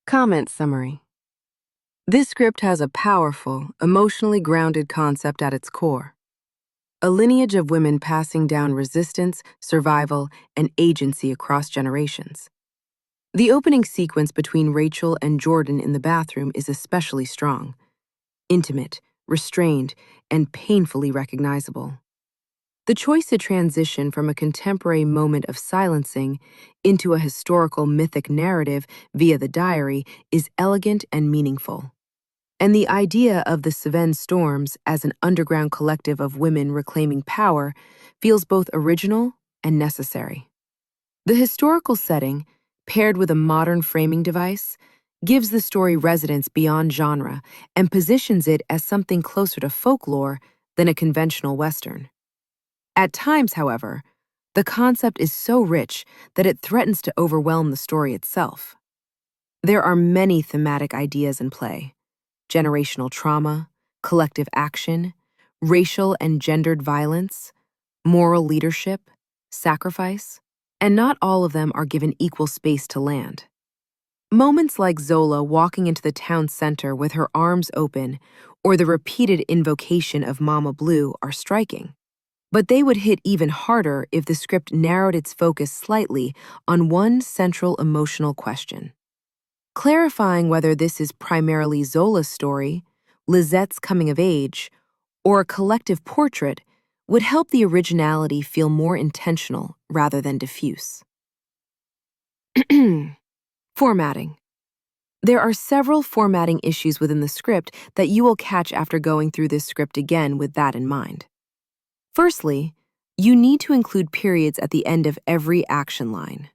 Comment summary. This script has a powerful, emotionally grounded concept at its core. A lineage of women passing down resistance, survival, and agency across generations. The opening sequence between Rachel and Jordan in the bathroom is especially strong, intimate, restrained, and painfully recognizable. The choice to transition from a contemporary moment of silencing into a historical mythic narrative via the diary is elegant and meaningful. And the idea of the Szven Storms as an underground collective of women reclaiming power feels both original and necessary. The historical setting, paired with a modern framing device, gives the story resonance beyond genre and positions it as something closer to folklore than a conventional Western. At times, however, the concept is so rich that it threatens to overwhelm the story itself. There are many thematic ideas in play: generational trauma, collective action, racial and gendered violence, moral leadership, sacrifice, and not all of them are given equal space to land. Moments like Zola walking into the town center with her arms open or the repeated invocation of Mama Blue are striking. But they would hit even harder if the script narrowed its focus slightly on one central emotional question. Clarifying whether this is primarily Zola's story, Lizette's coming of age, or a collective portrait would help the originality feel more intentional rather than diffuse. Formatting. There are several formatting issues within the script that you will catch after going through this script again with that in mind. Firstly, you need to include periods at the end of every action line.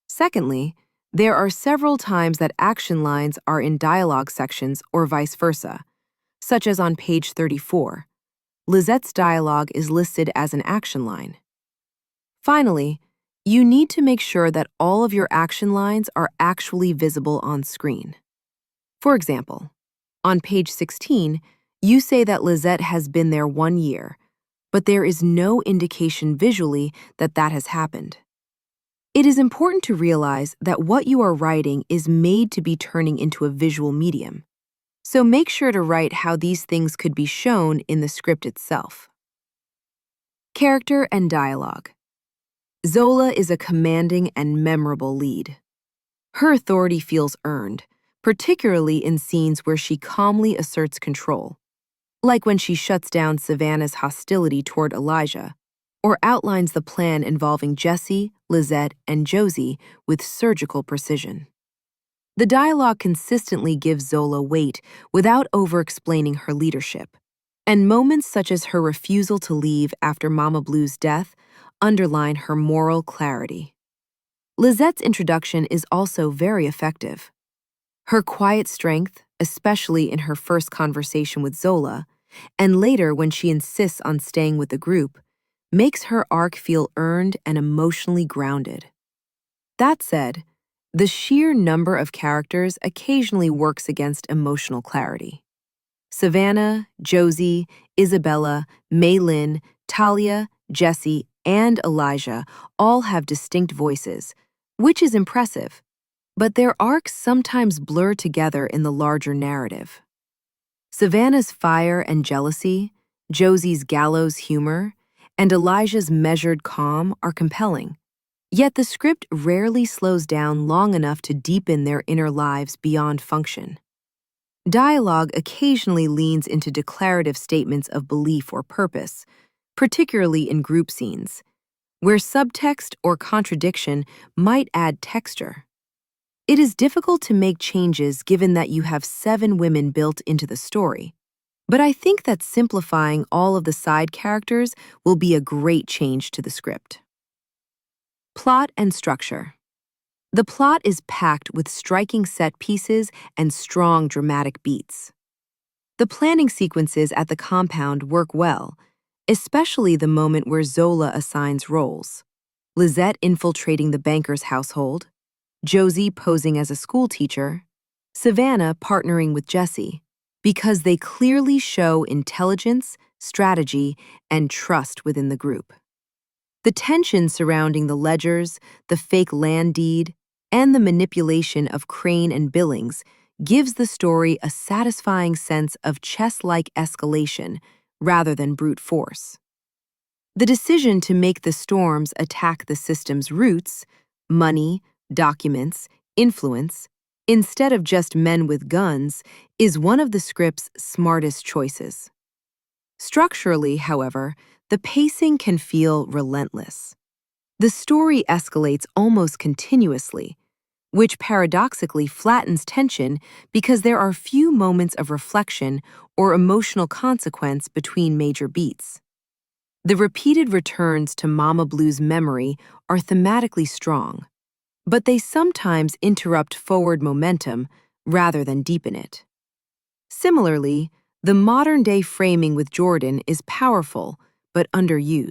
Secondly, there are several times that action lines are in dialogue sections or vice versa, such as on page 34. Lizette's dialogue is listed as an action line. Finally, you need to make sure that all of your action lines are actually visible on screen. For example, on page 16, you say that Lizette has been there 1 year, but there is no indication visually that that has happened. It is important to realize that what you are writing is made to be turning into a visual medium, so make sure to write how these things could be shown in the script itself. Character and dialogue. Zola is a commanding and memorable lead. Her authority feels earned, particularly in scenes where she calmly asserts control, like when she shuts down Savannah's hostility toward Elijah, or outlines the plan involving Jesse, Lizette, and Josie with surgical precision. The dialogue consistently gives Zola weight without over-explaining her leadership, and moments such as her refusal to leave after Mama Blue's death underline her moral clarity. Lizette's introduction is also very effective. Her quiet strength, especially in her first conversation with Zola, and later when she insists on staying with the group, makes her arc feel earned and emotionally grounded. That said, the sheer number of characters occasionally works against emotional clarity. Savannah, Josie, Isabella, Maylin, Talia, Jesse, and Elijah all have distinct voices, which is impressive, but their arcs sometimes blur together in the larger narrative. Savannah's fire and jealousy, Josie's gallows humor, and Elijah's measured calm are compelling, yet the script rarely slows down long enough to deepen their inner lives beyond function. Dialogue occasionally leans into declarative statements of belief or purpose, particularly in group scenes, where subtext or contradiction might add texture. It is difficult to make changes given that you have 7 women built into the story, but I think that simplifying all of the side characters will be a great change to the script. Plot and structure. The plot is packed with striking set pieces and strong dramatic beats. The planning sequences at the compound work well, especially the moment where Zola assigns roles: Lizette infiltrating the banker's household, Josie posing as a schoolteacher, Savannah partnering with Jesse, because they clearly show intelligence, strategy, and trust within the group. The tension surrounding the ledgers, the fake land deed, and the manipulation of Crane and Billings gives the story a satisfying sense of chess-like escalation rather than brute force. The decision to make the storms attack the system's roots, money, documents, influence, instead of just men with guns, is one of the script's smartest choices. Structurally, however, the pacing can feel relentless. The story escalates almost continuously, which paradoxically flattens tension because there are few moments of reflection or emotional consequence between major beats. The repeated returns to Mama Blue's memory are thematically strong, but they sometimes interrupt forward momentum rather than deepen it. Similarly, the modern-day framing with Jordan is powerful but underused.